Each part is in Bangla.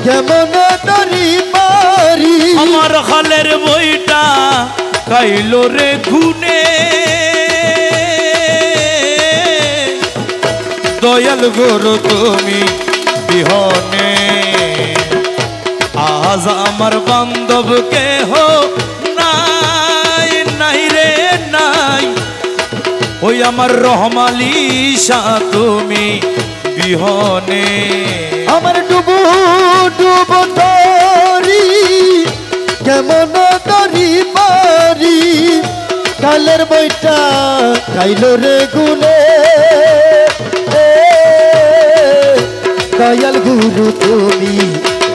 কেমনে তরি পারি আমার খালের বইটা খাইলো রে গুনে দয়াল গুরু তুমি বিহনে আজ আমার বান্ধব কেহ নাই নাই রে নাই ওই আমার রহমালি শাহ তুমি বিহনে আমার ডুবু ডুবু তরি কেমনে তরি পারি কালের বইটা খাইলো রে গুনে দয়াল গুরু তুমি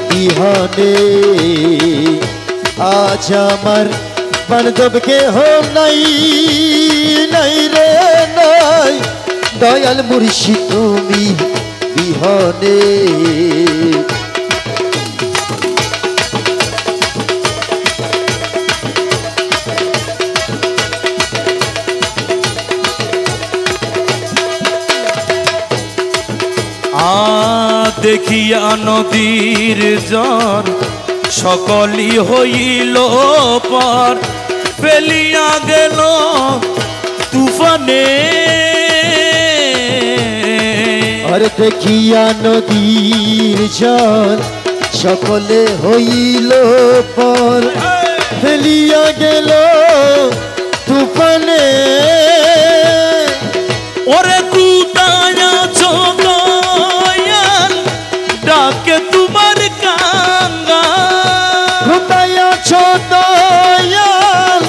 বিহনে আজ আমার বান্ধব কেহ নাই নাই রে নাই দয়াল মুর্শিদ তুমি বিহনে দেখিয়া নদীর জন সকলি হইল পর ফেলিয়া গেল তুফানে আর দেখিয়া নদীর জন সকলে হইল পর ফেলিয়া গেল তুফানে ওরে কুতায় আছো দয়াল ডাকে তোমার কাঙ্গা কোথায় আছো দয়াল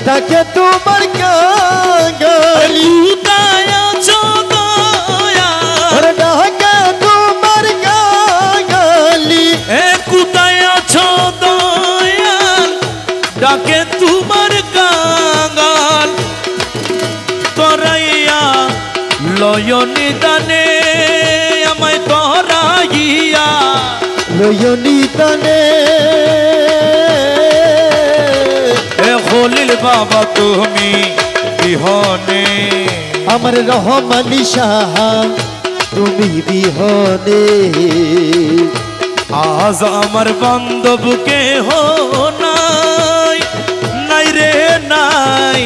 ডাকে তোমার কাঙ্গালি কুতায় আছো দয়াল ডাকে তোমার কাঙ্গালি এ কুতায় আছো দয়াল ডাকে তোমার কাঙ্গাল তরাইয়া লয়নি দানে আমায় তরাইয়া লয়নি দানে এ খলিল বাবা তুমি বিহনে আমার রহমানি শাহ তুমি বিহনে আজ আমার বান্ধব কেহ নাই নাই রে নাই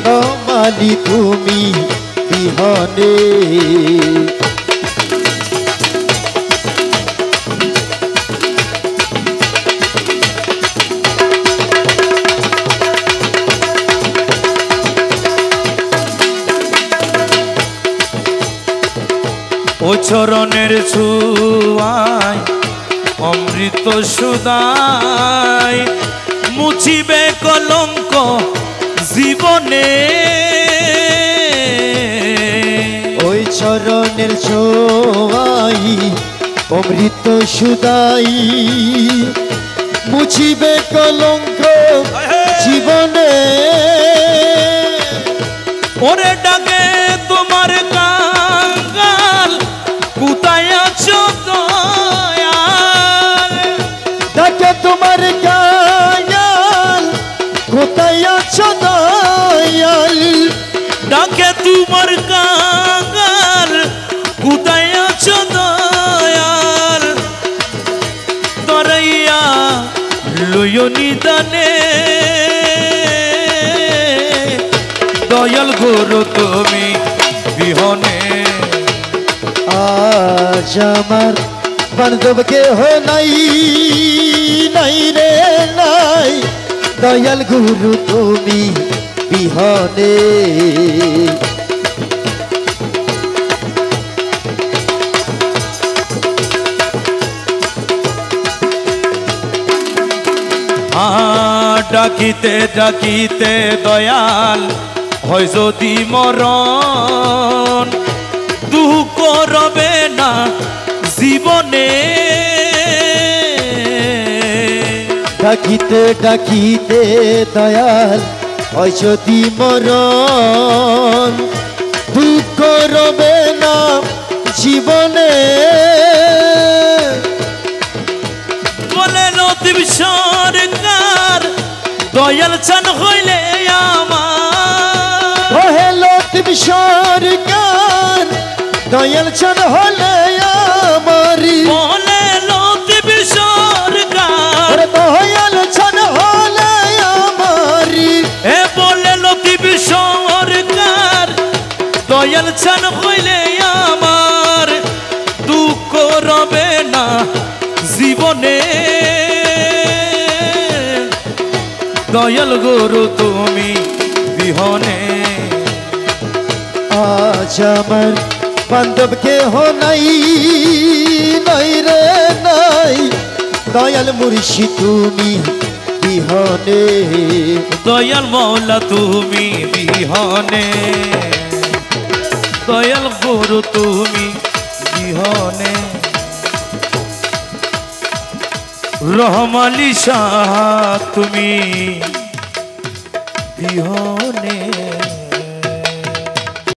রহমানি তুমি বিহনে ও চরণের ছুয়ায় অমৃত সুদায় মুছিবে কলঙ্ক জীবনে ওই চরণের ছোঁয়াই অমৃত সুদাই মুছিবে কলঙ্ক জীবনে ওরে ডাকে তোমার কাঙ্গাল কোথায় আছো দয়াল ডাকে তোমার কাঙ্গাল কোথায় আছো দয়াল ডাকে তোমার কাঙ্গাল কোথায় আছো দয়াল তরাইয়া লয়নি দানে দয়াল গুরু তুমি বিহনে আজ আমার বান্ধব কেহ নাই নাই রে নাই দয়াল গুরু তুমি বিহনে ডাকিতে ডাকিতে দয়াল হয় যদি মরণ দুঃখ রবে না জীবনে ডাকিতে ডাকিতে দয়াল হয় যদি মরণ দুঃখ রবে না জীবনে বলে লতিফ সরকার দয়াল চান হইলে আমার ওহে লতিফ সরকার দয়াল চান হলে আমারি বলে লতিফ জীবনে দয়াল গুরু তুমি বিহনে আজ আমার বান্ধব কেহ নাই নাই রে নাই দয়াল মুর্শিদ তুমি বিহনে দয়াল মৌলা তুমি বিহনে দয়াল গুরু তুমি বিহনে রহমালি শাহ তুমি বিহনে